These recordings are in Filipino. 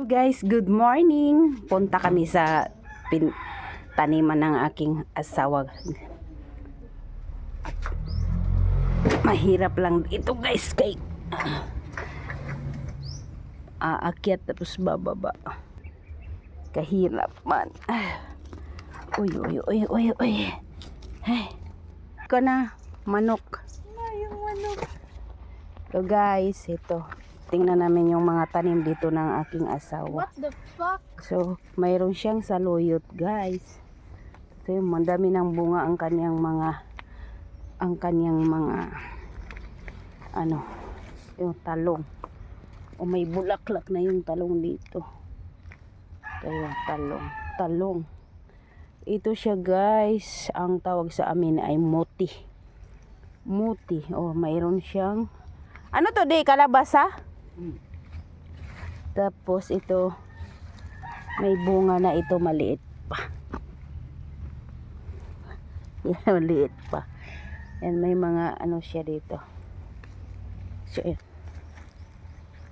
Guys, good morning. Punta kami sa taniman ng aking asawa. Mahirap lang dito guys, kay aakyat tapos bababa. Kahirap man. Uy. Hey. Ito na, manok. Yung manok. So guys, ito. Tingnan namin yung mga tanim dito ng aking asawa. What the fuck? So, mayroon siyang saluyot, guys. So, yung madami ng bunga ang kanyang mga yung talong. O may bulaklak na yung talong dito. Ito yung talong. Ito siya, guys. Ang tawag sa amin ay muti. O, mayroon siyang ano to, di kalabasa? Tapos ito may bunga na ito, maliit pa. Yan, maliit pa. Yan, may mga ano siya dito. So, yan.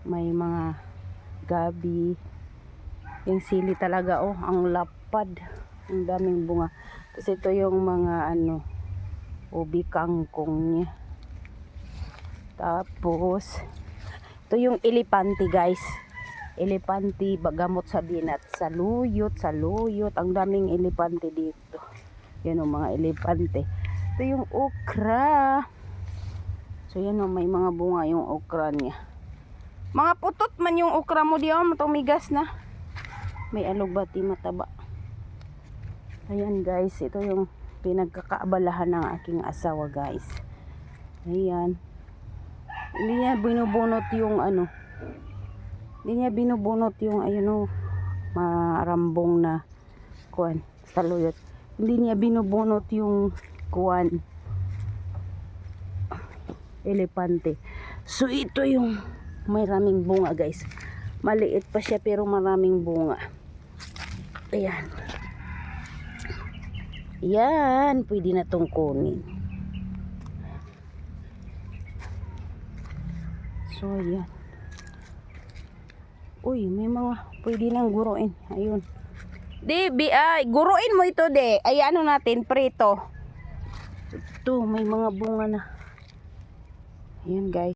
May mga gabi. Yung sili talaga, oh, ang lapad. Ang daming bunga. Tapos ito yung mga ubi kangkong niya. Tapos ito yung elepante, guys. Elepante, gamot sa binat, saluyot. Ang daming elepante dito. Yan o, mga elepante. Ito yung okra. So yan o, may mga bunga yung okra niya. Mga putot man yung okra mo diyan, matumigas na. May alugbati mataba. Ayan guys, ito yung pinagkakaabalahan ng aking asawa, guys. Ayan. Hindi niya binubunot yung marambong na kuwan, saluyot. Hindi niya binubunot yung kuwan, elepante. So ito yung maraming bunga, guys. Maliit pa siya pero maraming bunga. Ayan. Yan, pwede na tong kunin. So, yan. Uy, may mga pwede nang guruin. Ayun. Guruin mo ito, ay ano natin, prito. Ito, may mga bunga na. Ayan, guys.